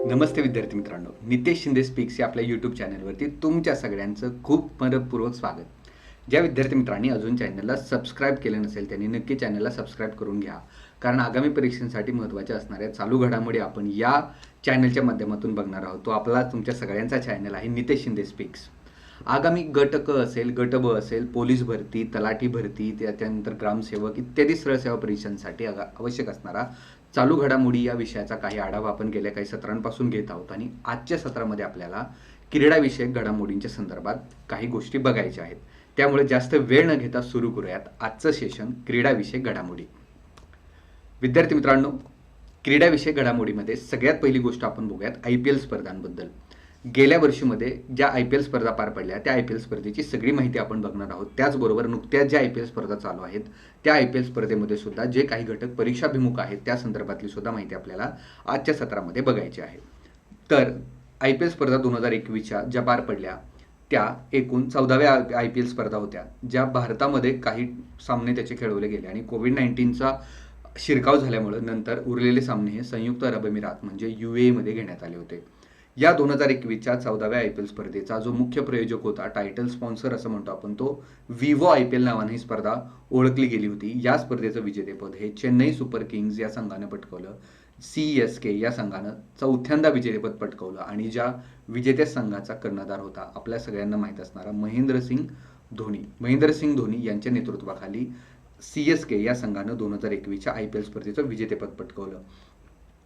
नमस्ते विद्यार्थी मित्रांनो, नितेश शिंदे स्पीक्स या आपल्या यूट्यूब चॅनलवरती तुमच्या सगळ्यांचं खूप मनपूर्वक स्वागत. ज्या विद्यार्थी मित्रांनी अजून चॅनलला सबस्क्राईब केलं नसेल त्यांनी नक्की चॅनलला सबस्क्राईब करून घ्या, कारण आगामी परीक्षेसाठी महत्त्वाच्या असणाऱ्या चालू घडामोडी आपण या चॅनलच्या माध्यमातून बघणार आहोत. तो आपला तुमच्या सगळ्यांचा चॅनल आहे नितेश शिंदे स्पीक्स. आगामी गट क असेल, गट ब असेल, पोलीस भरती, तलाठी भरती, त्यानंतर ग्रामसेवक इत्यादी सरळ सेवा परीक्षांसाठी आवश्यक असणारा चालू घडामोडी या विषयाचा काही आढावा आपण गेल्या काही सत्रांपासून घेत आहोत आणि आजच्या सत्रामध्ये आपल्याला क्रीडाविषयक घडामोडींच्या संदर्भात काही गोष्टी बघायच्या आहेत. त्यामुळे जास्त वेळ न घेता सुरू करूयात आजचं सेशन क्रीडाविषयक घडामोडी. विद्यार्थी मित्रांनो, क्रीडाविषयक घडामोडीमध्ये सगळ्यात पहिली गोष्ट आपण बघूयात IPL स्पर्धांबद्दल. गेल्या वर्षीमध्ये ज्या IPL स्पर्धा पार पडल्या त्या IPL स्पर्धेची सगळी माहिती आपण बघणार आहोत. त्याचबरोबर नुकत्याच ज्या IPL स्पर्धा चालू आहेत त्या IPL स्पर्धेमध्ये सुद्धा जे काही घटक परीक्षाभिमुख आहेत त्या संदर्भातली सुद्धा माहिती आपल्याला आजच्या सत्रामध्ये बघायची आहे. तर IPL स्पर्धा 2021च्या ज्या पार पडल्या त्या एकूण 14व्या IPL स्पर्धा होत्या, ज्या भारतामध्ये काही सामने त्याचे खेळवले गेले आणि कोविड-19चा शिरकाव झाल्यामुळे नंतर उरलेले सामने हे संयुक्त अरब अमिरात म्हणजे UAE मध्ये घेण्यात आले होते. या 2021च्या 14व्या IPL स्पर्धेचा जो मुख्य प्रयोजक होता, टायटल स्पॉन्सर असं म्हणतो आपण, तो विवो IPL नावाने ही स्पर्धा ओळखली गेली होती. या स्पर्धेचं विजेतेपद हे चेन्नई सुपर किंग्ज या संघाने पटकावलं. CSK या संघानं चौथ्यांदा विजेतेपद पटकावलं आणि ज्या विजेत्या संघाचा कर्णधार होता आपल्या सगळ्यांना माहीत असणारा महेंद्रसिंग धोनी यांच्या नेतृत्वाखाली CSK या संघानं 2021च्या IPL स्पर्धेचं विजेतेपद पटकावलं.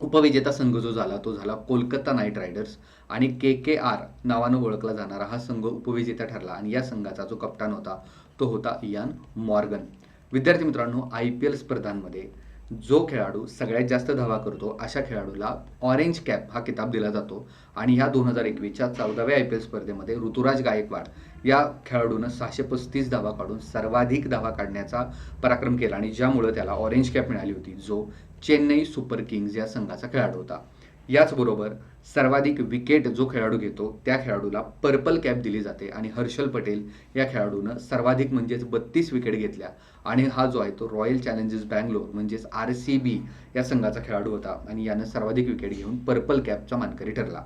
उपविजेता संघ जो झाला तो झाला कोलकाता नाईट रायडर्स आणि KKR नावानं ओळखला जाणारा हा संघ उपविजेता ठरला आणि या संघाचा जो कप्तान होता तो होता इयान मॉर्गन. विद्यार्थी मित्रांनो, IPL स्पर्धांमध्ये जो खेळाडू सगळ्यात जास्त धावा करतो अशा खेळाडूला ऑरेंज कॅप हा किताब दिला जातो आणि ह्या 2021च्या 14व्या IPL स्पर्धेमध्ये ऋतुराज गायकवाड या खेळाडूनं 635 धावा काढून सर्वाधिक धावा काढण्याचा पराक्रम केला आणि ज्यामुळे त्याला ऑरेंज कॅप मिळाली होती, जो चेन्नई सुपर किंग्ज या संघाचा खेळाडू होता. याचबरोबर सर्वाधिक विकेट जो खेळाडू घेतो त्या खेळाडूला पर्पल कॅप दिली जाते आणि हर्षल पटेल या खेळाडूनं सर्वाधिक म्हणजेच 32 विकेट घेतल्या आणि हा जो आहे तो रॉयल चॅलेंजर्स बँगलोर म्हणजेच RCB या संघाचा खेळाडू होता आणि यानं सर्वाधिक विकेट घेऊन पर्पल कॅपचा मानकरी ठरला.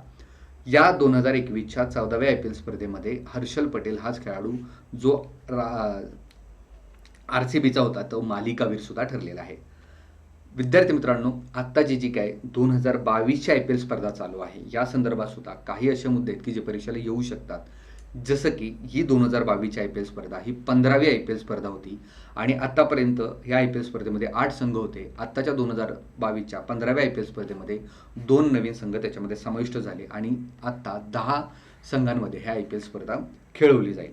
या 2021च्या 14व्या IPL स्पर्धेमध्ये हर्षल पटेल हाच खेळाडू जो RCBचा होता तो मालिकावीर सुद्धा ठरलेला आहे. विद्यार्थी मित्रांनो, आत्ताची जी काय 2022ची IPL स्पर्धा चालू आहे या संदर्भात सुद्धा काही असे मुद्दे आहेत की जे परीक्षेला येऊ शकतात. जसं की ही 2022ची IPL स्पर्धा ही 15वी IPL स्पर्धा होती आणि आतापर्यंत ह्या IPL स्पर्धेमध्ये 8 संघ होते. आत्ताच्या 2022च्या 15व्या IPL स्पर्धेमध्ये 2 नवीन संघ त्याच्यामध्ये समाविष्ट झाले आणि आत्ता 10 संघांमध्ये ह्या IPL स्पर्धा खेळवली जाईल.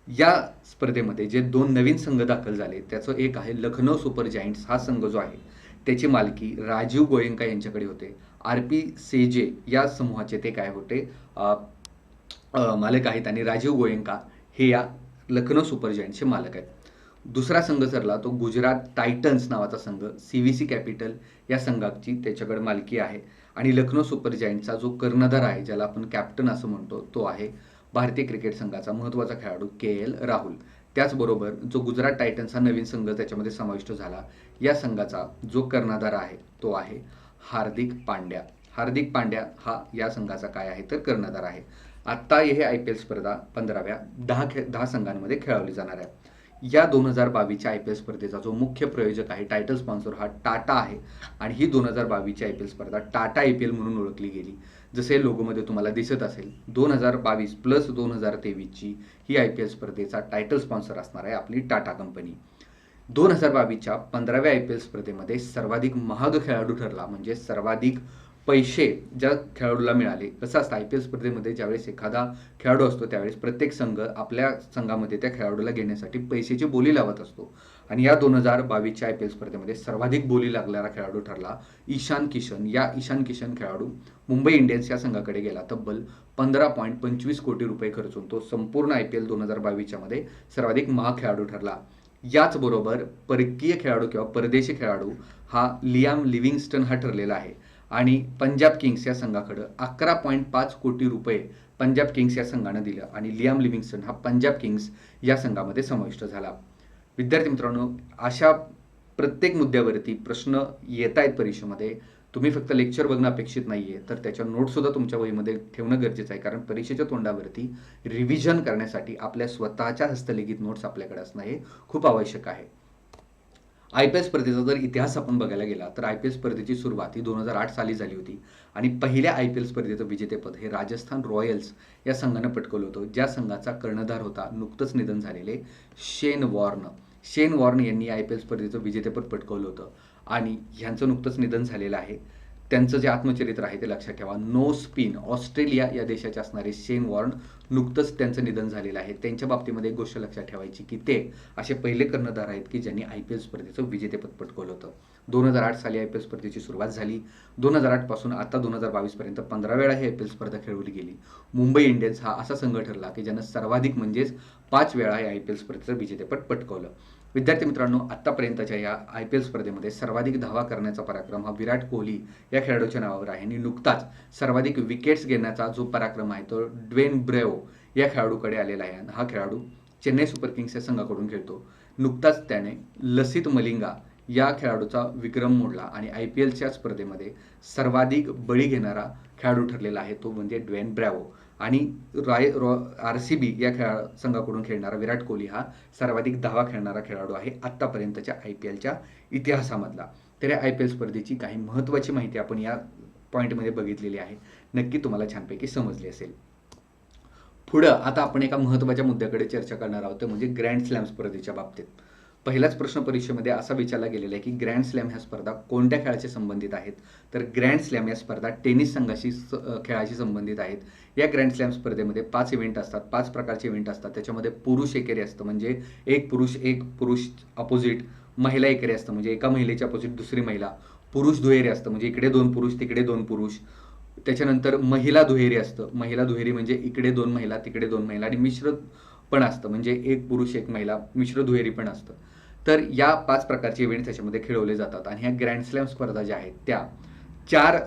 या स्पर्धेमध्ये जे 2 नवीन संघ दाखल झाले त्याचं एक आहे लखनौ सुपर जायंट्स. हा संघ जो आहे त्याची मालकी राजीव गोयंका यांच्याकडे होते. RP सेजे या समूहाचे ते काय होते मालक आहेत आणि राजीव गोयंका हे या लखनौ सुपर जायंट्सचे मालक आहेत. दुसरा संघ ठरला तो गुजरात टायटन्स नावाचा संघ. CVC कॅपिटल या संघाची त्याच्याकडे मालकी आहे आणि लखनौ सुपर जायंट्सचा जो कर्णधार आहे, ज्याला आपण कॅप्टन असं म्हणतो, तो आहे भारतीय क्रिकेट संघाचा महत्त्वाचा खेळाडू KL राहुल. त्याचबरोबर जो गुजरात टायटन्स हा नवीन संघ त्याच्यामध्ये समाविष्ट झाला, या संघाचा जो कर्णधार आहे तो आहे हार्दिक पांड्या. हार्दिक पांड्या हा या संघाचा काय आहे तर कर्णधार आहे. आत्ता हे IPL स्पर्धा 15व्या 10 संघांमध्ये खेळवली जाणार आहे. या 2022च्या IPL स्पर्धेचा जो मुख्य प्रयोजक आहे, टायटल स्पॉन्सर हा टाटा आहे आणि ही 2022ची IPL स्पर्धा टाटा IPL म्हणून ओळखली गेली. जसे लोगोमध्ये तुम्हाला दिसत असेल 2022 प्लस 2023ची ही IPL स्पर्धेचा टायटल स्पॉन्सर असणार आहे आपली टाटा कंपनी. 2022च्या 15व्या IPL स्पर्धेमध्ये सर्वाधिक महाग खेळाडू ठरला, म्हणजे सर्वाधिक पैसे ज्या खेळाडूला मिळाले. कसं असतं IPL स्पर्धेमध्ये ज्यावेळेस एखादा खेळाडू असतो त्यावेळेस प्रत्येक संघ आपल्या संघामध्ये त्या खेळाडूला घेण्यासाठी पैशाची बोली लावत असतो आणि या 2022च्या IPL स्पर्धेमध्ये सर्वाधिक बोली लागणारा खेळाडू ठरला ईशान किशन. या ईशान किशन खेळाडू मुंबई इंडियन्स या संघाकडे गेला. तब्बल 15.25 कोटी रुपये खर्चून तो संपूर्ण IPL 2022च्या मध्ये सर्वाधिक महाग खेळाडू ठरला. याचबरोबर परकीय खेळाडू किंवा परदेशी खेळाडू हा लियाम लिव्हिंगस्टन हा ठरलेला आहे आणि पंजाब किंग्स या संघाकडे 11.5 कोटी रुपये पंजाब किंग्स या संघानं दिलं आणि लियाम लिव्हिंगस्टन हा पंजाब किंग्स या संघामध्ये समाविष्ट झाला. विद्यार्थी मित्रांनो, अशा प्रत्येक मुद्द्यावरती प्रश्न येत आहेत परीक्षेमध्ये. तुम्ही फक्त लेक्चर बघणं अपेक्षित नाही आहे, तर त्याच्या नोट्ससुद्धा तुमच्या वहीमध्ये ठेवणं गरजेचं आहे. कारण परीक्षेच्या तोंडावरती रिव्हिजन करण्यासाठी आपल्या स्वतःच्या हस्तलिखित नोट्स आपल्याकडे असणं हे खूप आवश्यक आहे. IPL स्पर्धेचा जर इतिहास आपण बघायला गेला तर IPL स्पर्धेची सुरुवात ही 2008 साली झाली होती आणि पहिल्या IPL स्पर्धेचं विजेतेपद हे राजस्थान रॉयल्स या संघानं पटकवलं होतं, ज्या संघाचा कर्णधार होता नुकतंच निधन झालेले शेन वॉर्न. शेन वॉर्न यांनी IPL स्पर्धेचं विजेतेपद पटकवलं होतं आणि ह्यांचं नुकतंच निधन झालेलं आहे. त्यांचं जे आत्मचरित्र आहे ते लक्षात ठेवा. नो स्पिन ऑस्ट्रेलिया या देशाचे असणारे शेन वॉर्न नुकतंच त्यांचं निधन झालेलं आहे. त्यांच्या बाबतीमध्ये एक गोष्ट लक्षात ठेवायची की ते असे पहिले कर्णधार आहेत की ज्यांनी IPL स्पर्धेचं विजेतेपद पटकवलं होतं. 2008 साली IPL स्पर्धेची सुरुवात झाली. 2008 पासून आता 2022 पर्यंत 15 वेळा ही IPL स्पर्धा खेळवली गेली. मुंबई इंडियन्स हा असा संघ ठरला की ज्यानं सर्वाधिक म्हणजेच 5 वेळा हे IPL स्पर्धेचं विजेतेपद पटकवलं. विद्यार्थी मित्रांनो, आतापर्यंतच्या या IPL स्पर्धेमध्ये सर्वाधिक धावा करण्याचा पराक्रम हा विराट कोहली या खेळाडूच्या नावावर आहे आणि नुकताच सर्वाधिक विकेट्स घेण्याचा जो पराक्रम आहे तो ड्वेन ब्रेव्हो या खेळाडूकडे आलेला आहे. हा खेळाडू चेन्नई सुपर किंग्स या संघाकडून खेळतो. नुकताच त्याने लसित मलिंगा या खेळाडूचा विक्रम मोडला आणि IPLच्या स्पर्धेमध्ये सर्वाधिक बळी घेणारा खेळाडू ठरलेला आहे, तो म्हणजे ड्वेन ब्रॅव्हो. आणि RCB या संघाकडून खेळणारा विराट कोहली हा सर्वाधिक धावा खेळणारा खेळाडू आहे आत्तापर्यंतच्या IPLच्या इतिहासामधला. तर या IPL स्पर्धेची काही महत्त्वाची माहिती आपण या पॉईंटमध्ये बघितलेली आहे. नक्की तुम्हाला छानपैकी समजली असेल. पुढं आता आपण एका महत्त्वाच्या मुद्द्याकडे चर्चा करणार आहोत, ते म्हणजे ग्रँड स्लॅम स्पर्धेच्या बाबतीत. पहिल्याच प्रश्न परीक्षेमध्ये असा विचारला गेलेला आहे की ग्रँड स्लॅम ह्या स्पर्धा कोणत्या खेळाशी संबंधित आहेत. तर ग्रँड स्लॅम या स्पर्धा टेनिस संघाशी खेळाशी संबंधित आहेत. या ग्रँड स्लॅम स्पर्धेमध्ये 5 इव्हेंट असतात, 5 प्रकारचे इव्हेंट असतात. त्याच्यामध्ये पुरुष एकेरी असतं म्हणजे एक पुरुष अपोजिट, महिला एकेरी असतं म्हणजे एका महिलेच्या अपोजिट दुसरी महिला, पुरुष दुहेरी असतं म्हणजे इकडे 2 पुरुष तिकडे 2 पुरुष. त्याच्यानंतर महिला दुहेरी असतं, महिला दुहेरी म्हणजे इकडे 2 महिला तिकडे 2 महिला, आणि मिश्र पण असतं म्हणजे एक पुरुष एक महिला, मिश्र दुहेरी पण असतं. तर या 5 प्रकारचे इव्हेंट्स त्याच्यामध्ये खेळवले जातात आणि ह्या ग्रँड स्लॅम स्पर्धा ज्या आहेत त्या 4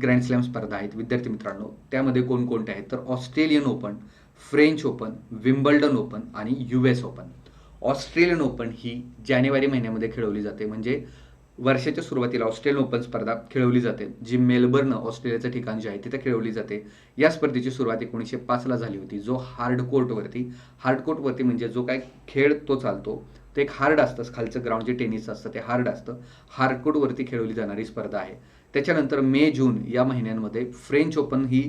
ग्रँड स्लॅम स्पर्धा आहेत विद्यार्थी मित्रांनो. त्यामध्ये कोणकोणत्या आहेत तर Australian open, French open, Wimbledon open आणि US ओपन. ऑस्ट्रेलियन ओपन ही जानेवारी महिन्यामध्ये खेळवली जाते म्हणजे वर्षाच्या सुरुवातीला ऑस्ट्रेलियन ओपन स्पर्धा खेळवली जाते, जी मेलबर्न ऑस्ट्रेलियाचं ठिकाण जे आहे तिथे खेळवली जाते. या स्पर्धेची सुरुवात 1905 झाली होती. जो हार्ड कोर्टवरती म्हणजे जो काय खेळ तो चालतो ते एक हार्ड असतं, खालचं ग्राउंड जे टेनिसचं असतं ते हार्ड असतं, हार्ड कोर्टवरती खेळवली जाणारी स्पर्धा आहे. त्याच्यानंतर मे जून या महिन्यांमध्ये फ्रेंच ओपन ही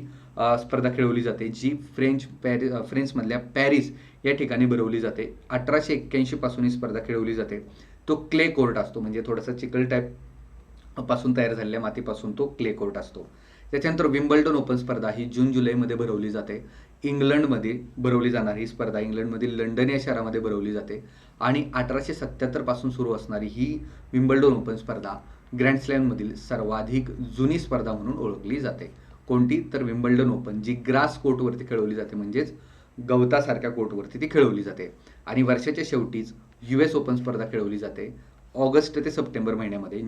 स्पर्धा खेळवली जाते, जी फ्रेंचमधल्या पॅरिस या ठिकाणी भरवली जाते. 1881 पासून ही स्पर्धा खेळवली जाते. तो क्ले कोर्ट असतो म्हणजे थोडासा चिखल टाईप पासून तयार झालेल्या मातीपासून तो क्ले कोर्ट असतो. त्याच्यानंतर विम्बल्डन ओपन स्पर्धा ही जून जुलैमध्ये भरवली जाते. इंग्लंडमध्ये भरवली जाणारी ही स्पर्धा इंग्लंडमधील लंडन या शहरामध्ये भरवली जाते आणि 1877 पासून सुरू असणारी ही विम्बल्डन ओपन स्पर्धा ग्रँड स्लॅममधील सर्वाधिक जुनी स्पर्धा म्हणून ओळखली जाते. कोणती तर विम्बल्डन ओपन, जी ग्रास कोर्टवरती खेळवली जाते म्हणजेच गवतासारख्या कोर्टवरती ती खेळवली जाते. आणि वर्षाच्या शेवटीच US ओपन स्पर्धा खेळवली जाते ऑगस्ट ते सप्टेंबर महिन्यामध्ये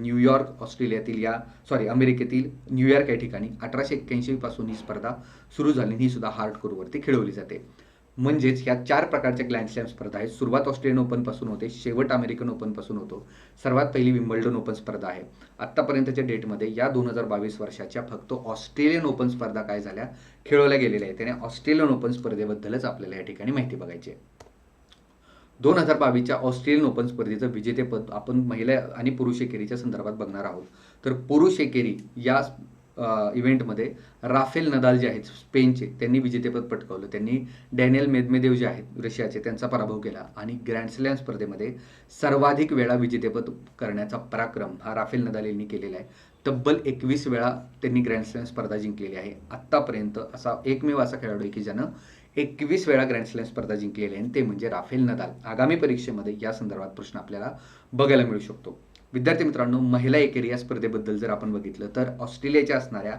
अमेरिकेतील न्यूयॉर्क या ठिकाणी. 1881 पासून ही स्पर्धा सुरू झाली, ही सुद्धा हार्ड कोर्टवरती खेळवली जाते. म्हणजेच ह्या 4 प्रकारच्या ग्रँड स्लॅम स्पर्धा आहेत. सुरुवात ऑस्ट्रेलियन ओपन पासून होते, शेवट अमेरिकन ओपन पासून होतो. सर्वात पहिली विम्बल्डन ओपन स्पर्धा आहे. आतापर्यंतच्या डेटमध्ये या 2022 वर्षाच्या फक्त ऑस्ट्रेलियन ओपन स्पर्धा काय झाल्या खेळवल्या गेलेल्या आहेत. त्याने ऑस्ट्रेलियन ओपन स्पर्धेबद्दलच आपल्याला या ठिकाणी माहिती बघायची आहे. 2022च्या ऑस्ट्रेलियन ओपन स्पर्धेचं विजेतेपद आपण महिला आणि पुरुष एकेरीच्या संदर्भात बघणार आहोत. तर पुरुष एकेरी या इव्हेंटमध्ये राफेल नदाल जे आहेत स्पेनचे त्यांनी विजेतेपद पटकावलं. त्यांनी डॅनियल मेदमेदेव जे आहेत रशियाचे त्यांचा पराभव केला आणि ग्रँड स्लॅम स्पर्धेमध्ये सर्वाधिक वेळा विजेतेपद करण्याचा पराक्रम हा राफेल नदाल यांनी केलेला आहे. तब्बल 21 वेळा त्यांनी ग्रँड स्लॅम स्पर्धा जिंकलेली आहे. आत्तापर्यंत असा एकमेव असा खेळाडू आहे की ज्यानं 21 वेळा ग्रँड स्लॅम स्पर्धा जिंकलेली आहे, ते म्हणजे राफेल नदाल. आगामी परीक्षेमध्ये या संदर्भात प्रश्न आपल्याला बघायला मिळू शकतो. विद्यार्थी मित्रांनो, महिला एकेरी या स्पर्धेबद्दल जर आपण बघितलं तर ऑस्ट्रेलियाच्या असणाऱ्या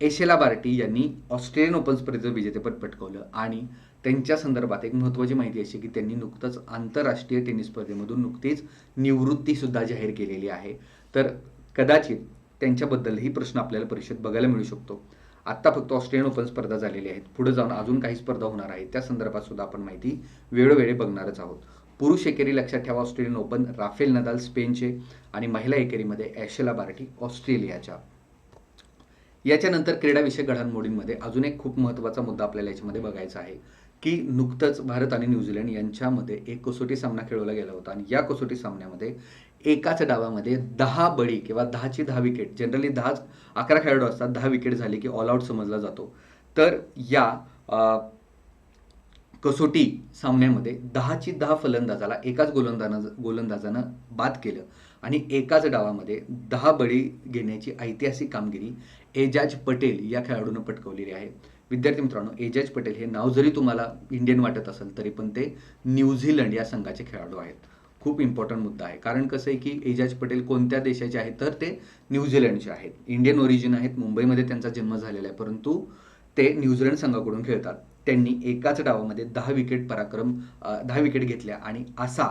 एशेला बार्टी यांनी ऑस्ट्रेलियन ओपन स्पर्धेचं विजेतेपद पटकावलं आणि त्यांच्या संदर्भात एक महत्त्वाची माहिती अशी की त्यांनी नुकतंच आंतरराष्ट्रीय टेनिस स्पर्धेमधून नुकतीच निवृत्तीसुद्धा जाहीर केलेली आहे. तर कदाचित त्यांच्याबद्दलही प्रश्न आपल्याला परीक्षेत बघायला मिळू शकतो. आत्ता फक्त ऑस्ट्रेलियन ओपन स्पर्धा झालेली आहेत, पुढे जाऊन अजून काही स्पर्धा होणार आहेत, त्या संदर्भात सुद्धा आपण माहिती वेळोवेळी बघणारच आहोत. पुरुष एकेरी लक्षात ठेवा ऑस्ट्रेलियन ओपन राफेल नदाल स्पेनचे आणि महिला एकेरीमध्ये ॲशेला बार्टी ऑस्ट्रेलियाच्या. याच्यानंतर क्रीडाविषयक घडामोडींमध्ये अजून एक खूप महत्त्वाचा मुद्दा आपल्याला याच्यामध्ये बघायचा आहे की नुकतंच भारत आणि न्यूझीलंड यांच्यामध्ये एक कसोटी सामना खेळवला गेला होता आणि या कसोटी सामन्यामध्ये एकाच डावामध्ये 10 बळी किंवा 10ची 10 विकेट, जनरली 11 खेळाडू असतात, 10 विकेट झाली की ऑल आउट समजला जातो. तर या कसोटी सामन्यामध्ये 10ची 10 फलंदाजाला एकाच गोलंदाजानं बाद केलं आणि एकाच डावामध्ये 10 बळी घेण्याची ऐतिहासिक कामगिरी एजाज पटेल या खेळाडूनं पटकावलेली आहे. विद्यार्थी मित्रांनो, एजाज पटेल हे नाव जरी तुम्हाला इंडियन वाटत असेल तरी पण ते न्यूझीलंड या संघाचे खेळाडू आहेत. खूप इम्पॉर्टंट मुद्दा आहे, कारण कसं आहे की एजाज पटेल कोणत्या देशाचे आहेत तर ते न्यूझीलंडचे आहेत. इंडियन ओरिजिन आहेत, मुंबईमध्ये त्यांचा जन्म झालेला आहे, परंतु ते न्यूझीलंड संघाकडून खेळतात. त्यांनी एकाच डावामध्ये 10 विकेट घेतल्या आणि असा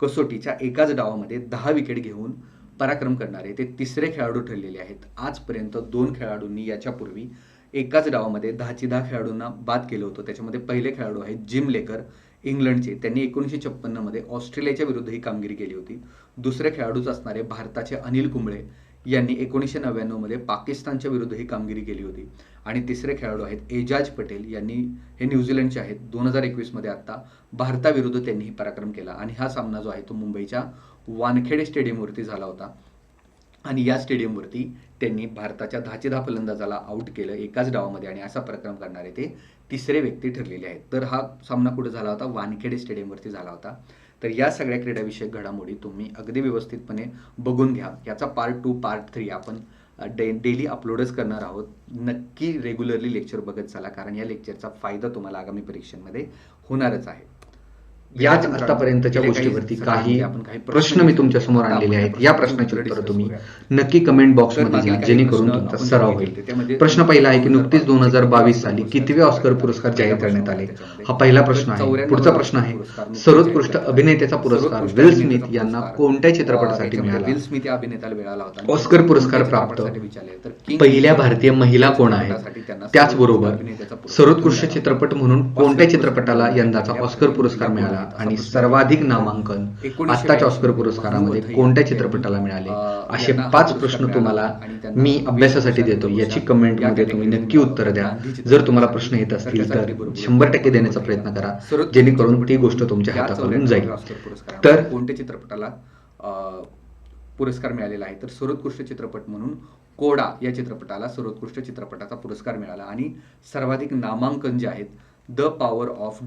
कसोटीच्या एकाच डावामध्ये 10 विकेट घेऊन पराक्रम करणारे ते तिसरे खेळाडू ठरलेले आहेत. आजपर्यंत 2 खेळाडूंनी याच्यापूर्वी एकाच डावामध्ये 10ची 10 खेळाडूंना बाद केलं होतं. त्याच्यामध्ये पहिले खेळाडू आहेत जिम लेकर, इंग्लंडचे. त्यांनी 1956 मध्ये ऑस्ट्रेलियाच्या विरुद्ध ही कामगिरी केली होती. दुसरे खेळाडूच असणारे भारताचे अनिल कुंबळे यांनी 1999 मध्ये पाकिस्तानच्या विरुद्ध ही कामगिरी केली होती. आणि तिसरे खेळाडू आहेत एजाज पटेल, यांनी हे न्यूझीलंडचे आहेत. 2021 मध्ये आता भारताविरुद्ध त्यांनी ही पराक्रम केला आणि हा सामना जो आहे तो मुंबईच्या वानखेडे स्टेडियमवरती झाला होता आणि या स्टेडियमवरती त्यांनी भारताच्या 10ची 10 फलंदाजाला आउट केलं एकाच डावामध्ये आणि असा पराक्रम करणारे ते तिसरे व्यक्ती ठरलेले आहेत. तर हा सामना कुठे झाला होता? वानखेडे स्टेडियमवरती झाला होता. तर या सगळ्या क्रीडाविषयक घडामोडी तुम्ही अगदी व्यवस्थितपणे बघून घ्या. याचा पार्ट 2 पार्ट 3 आपण डेली अपलोडच करणार आहोत. नक्की रेग्युलरली लेक्चर बघत चला, कारण या लेक्चरचा फायदा तुम्हाला आगामी परीक्षांमध्ये होणारच आहे. याच आतापर्यंतच्या गोष्टीवरती काही प्रश्न मी तुमच्या समोर आणलेले आहेत. या प्रश्नाची उत्तर तुम्ही नक्की कमेंट बॉक्समध्ये द्या, जेणेकरून तुमचा सराव होईल. प्रश्न पहिला आहे की नुकतीच 2022 साली कितवे ऑस्कर पुरस्कार जाहीर करण्यात आले? हा पहिला प्रश्न आहे. पुढचा प्रश्न आहे, सर्वोत्कृष्ट अभिनेत्याचा पुरस्कार विल स्मिथ यांना कोणत्या चित्रपटासाठी मिळाला? विल स्मिथ या अभिनेत्याला मिळाला होता. ऑस्कर पुरस्कार प्राप्त पहिल्या भारतीय महिला कोण आहेत? त्याचबरोबर सर्वोत्कृष्ट चित्रपट म्हणून कोणत्या चित्रपटाला यंदाचा ऑस्कर पुरस्कार मिळाला आणि सर्वाधिक नामांकन आत्ताच्या ऑस्कर पुरस्कारामध्ये कोणत्या चित्रपटाला मिळाले? असे 5 प्रश्न तुम्हाला मी अभ्यासासाठी देतो. याची कमेंटमध्ये तुम्ही नक्की उत्तर द्या. जर तुम्हाला प्रश्न येत असतील तर 100% देण्याचा प्रयत्न करा, जेणेकरून ती गोष्ट तुमच्या हातातून जाईल. तर कोणत्या चित्रपटाला पुरस्कार मिळालेला आहे? तर सर्वोत्कृष्ट चित्रपट म्हणून कोडा या चित्रपटाला सर्वोत्कृष्ट चित्रपटाचा पुरस्कार मिळाला आणि सर्वाधिक नामांकन जे आहेत द पॉवर ऑफ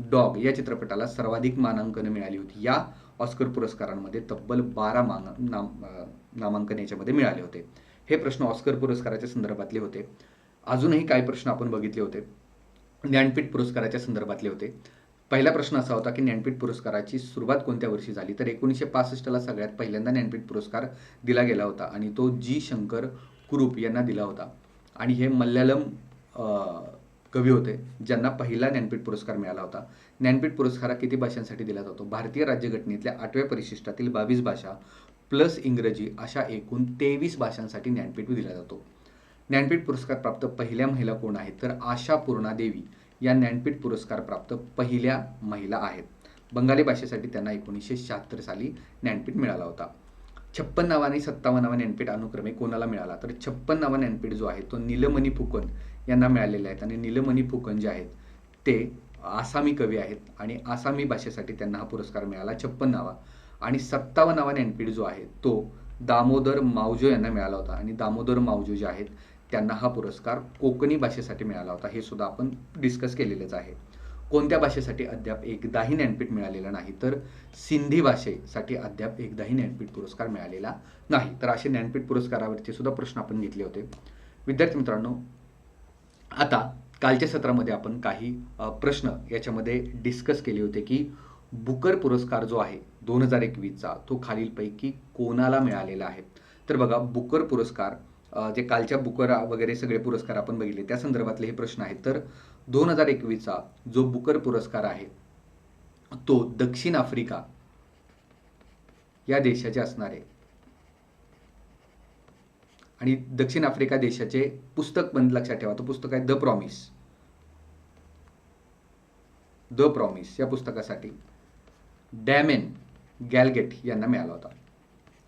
डॉग या चित्रपटाला सर्वाधिक मानांकन मिळाली होती. या ऑस्कर पुरस्कारांमध्ये तब्बल 12 नामांकन याच्यामध्ये मिळाले होते. हे प्रश्न ऑस्कर पुरस्काराच्या संदर्भातले होते. अजूनही काही प्रश्न आपण बघितले होते ज्ञानपीठ पुरस्काराच्या संदर्भातले होते. पहिला प्रश्न असा होता की ज्ञानपीठ पुरस्काराची सुरुवात कोणत्या वर्षी झाली? तर 1965 सगळ्यात पहिल्यांदा ज्ञानपीठ पुरस्कार दिला गेला होता आणि तो जी शंकर कुरूप यांना दिला होता. आणि हे मल्याळम कवी होते ज्यांना पहिला ज्ञानपीठ पुरस्कार मिळाला होता. ज्ञानपीठ पुरस्कार किती भाषांसाठी दिला जातो? भारतीय राज्यघटनेतल्या 8व्या परिशिष्टातील 22 भाषा प्लस इंग्रजी अशा एकूण 23 भाषांसाठी ज्ञानपीठ दिला जातो. ज्ञानपीठ पुरस्कार प्राप्त पहिल्या महिला कोण आहेत? तर आशापूर्णा देवी या ज्ञानपीठ पुरस्कार प्राप्त पहिल्या महिला आहेत. बंगाली भाषेसाठी त्यांना 1976 साली ज्ञानपीठ मिळाला होता. 56वा आणि 57वा ज्ञानपीठ अनुक्रमे कोणाला मिळाला? तर 56वा ज्ञानपीठ जो आहे तो नीलमणी फुकन यांना मिळालेले आहेत आणि नीलमणी फुकन जे आहेत ते आसामी कवी आहेत आणि आसामी भाषेसाठी त्यांना हा पुरस्कार मिळाला 56वा. आणि 57वा ज्ञानपीठ जो आहे तो दामोदर मावजो यांना मिळाला होता आणि दामोदर मावजो जे आहेत त्यांना हा पुरस्कार कोकणी भाषेसाठी मिळाला होता. हे सुद्धा आपण डिस्कस केलेलेच आहे. कोणत्या भाषेसाठी अद्याप एकदाही ज्ञानपीठ मिळालेलं नाही? तर सिंधी भाषेसाठी अद्याप एकदाही ज्ञानपीठ पुरस्कार मिळालेला नाही. तर असे ज्ञानपीठ पुरस्कारावरचे सुद्धा प्रश्न आपण घेतले होते. विद्यार्थी मित्रांनो, आता कालच्या सत्रामध्ये आपण काही प्रश्न याच्यामध्ये डिस्कस केले होते की बुकर पुरस्कार जो आहे 2021चा तो खालीलपैकी कोणाला मिळालेला आहे? तर बघा, बुकर पुरस्कार जे कालच्या बुकर वगैरे सगळे पुरस्कार आपण बघितले त्या संदर्भातले हे प्रश्न आहेत. तर 2021चा जो बुकर पुरस्कार आहे तो दक्षिण आफ्रिका या देशाचे असणार आहे आणि दक्षिण आफ्रिका देशाचे पुस्तक पण लक्षात ठेवा. तो पुस्तक आहे द प्रॉमिस या पुस्तकासाठी डॅमन गॅलगेट यांना मिळाला होता.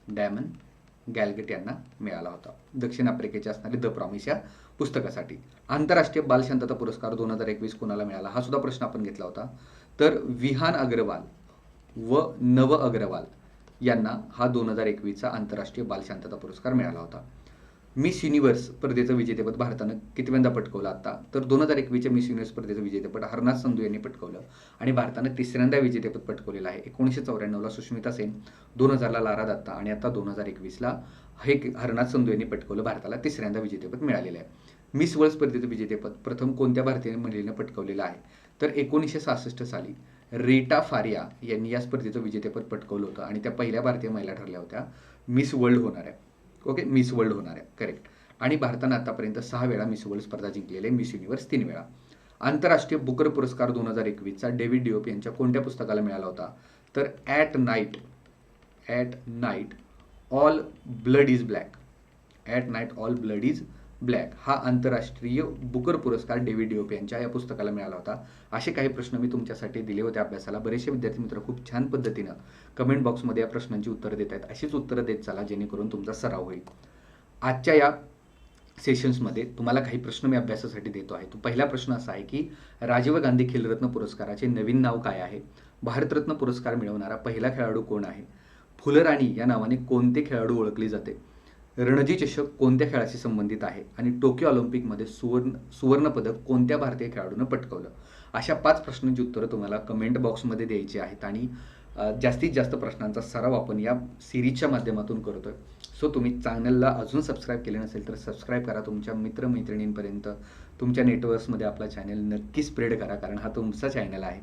डॅमन गॅलगेट यांना मिळाला होता. दक्षिण आफ्रिकेचे असणारे द प्रॉमिस या पुस्तकासाठी. आंतरराष्ट्रीय बालशांतता पुरस्कार 2021 कोणाला मिळाला, हा सुद्धा प्रश्न आपण घेतला होता. तर विहान अग्रवाल व नव अग्रवाल यांना हा 2021चा आंतरराष्ट्रीय बालशांतता पुरस्कार मिळाला होता. मिस युनिव्हर्स स्पर्धेचं विजेतेपद भारतानं कितव्यांदा पटकवलं आता, तर 2021च्या मिस युनिव्हर्स स्पर्धेचं विजेतेपद हरनाथ संधू यांनी पटकवलं आणि भारतानं तिसऱ्यांदा विजेतेपद पटकवलेलं आहे. 1994ला सुष्मिता सेन, 2000ला लारा दत्ता आणि आता 2021ला हे हरनाथ संधू यांनी पटकवलं. भारताला तिसऱ्यांदा विजेतेपद मिळालेलं आहे. मिस वर्ल्ड स्पर्धेचं विजेतेपद प्रथम कोणत्या भारतीय महिलेनं पटकवलेलं आहे, तर 1966 साली रीटा फारिया यांनी या स्पर्धेचं विजेतेपद पटकवलं होतं आणि त्या पहिल्या भारतीय महिला ठरल्या होत्या मिस वर्ल्ड होणाऱ्या. ओके, मिस वर्ल्ड होणाऱ्या, करेक्ट. आणि भारतानं आतापर्यंत 6 वेळा मिस वर्ल्ड स्पर्धा जिंकलेली आहे, मिस युनिव्हर्स 3 वेळा. आंतरराष्ट्रीय बुकर पुरस्कार 2021चा डेव्हिड डिओप यांच्या कोणत्या पुस्तकाला मिळाला होता, तर at night all blood is black. At night all blood is black हा आंतरराष्ट्रीय बुकर पुरस्कार डेव्हिड डिओप यांच्या या पुस्तकाला मिळाला होता. असे काही प्रश्न मी तुमच्यासाठी दिले होते अभ्यासाला. बरेचसे विद्यार्थी मित्र खूप छान पद्धतीनं कमेंट बॉक्समध्ये या प्रश्नांची उत्तरं देत आहेत. अशीच उत्तरं देत चला, जेणेकरून तुमचा सराव होईल. आजच्या या सेशन्समध्ये तुम्हाला काही प्रश्न मी अभ्यासासाठी देतो आहे. तो पहिला प्रश्न असा आहे की राजीव गांधी खेलरत्न पुरस्काराचे नवीन नाव काय आहे? भारतरत्न पुरस्कार मिळवणारा पहिला खेळाडू कोण आहे? फुलराणी या नावाने कोणते खेळाडू ओळखले जाते? रणजी चषक कोणत्या खेळाशी संबंधित आहे? आणि टोकियो ऑलिम्पिकमध्ये सुवर्ण पदक कोणत्या भारतीय खेळाडूनं पटकवलं? अशा 5 प्रश्नांची उत्तरं तुम्हाला कमेंट बॉक्समध्ये द्यायची आहेत आणि जास्तीत जास्त प्रश्नांचा सराव आपण या सिरीजच्या माध्यमातून करतोय. सो तुम्ही चॅनलला अजून सबस्क्राईब केले नसेल तर सबस्क्राईब करा. तुमच्या मित्रमैत्रिणींपर्यंत तुमच्या नेटवर्क्समध्ये आपला चॅनल नक्की स्प्रेड करा, कारण हा तुमचा चॅनल आहे.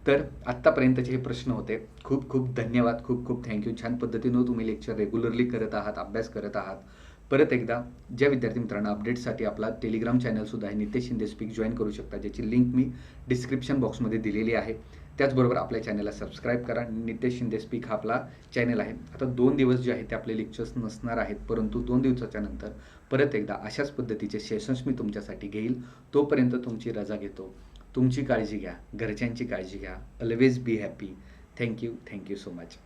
तर आत्तापर्यंतचे हे प्रश्न होते. खूप खूप धन्यवाद, खूप खूप थँक्यू. छान पद्धतीनं तुम्ही लेक्चर रेग्युलरली करत आहात, अभ्यास करत आहात. परत एकदा ज्या विद्यार्थी मित्रांना अपडेट्ससाठी आपला टेलिग्राम चॅनलसुद्धा आहे, नितेश शिंदे स्पीक, जॉईन करू शकता, ज्याची लिंक मी डिस्क्रिप्शन बॉक्समध्ये दिलेली आहे. त्याचबरोबर आपल्या चॅनलला सबस्क्राईब करा. नितेश शिंदे स्पीक हा आपला चॅनल आहे. आता 2 दिवस जे आहेत ते आपले लेक्चर्स नसणार आहेत, परंतु 2 दिवसाच्या नंतर परत एकदा अशाच पद्धतीचे सेशन्स मी तुमच्यासाठी घेईल. तोपर्यंत तुमची रजा घेतो. तुमची काळजी घ्या, घरच्यांची काळजी घ्या. Always be happy. Thank you so much.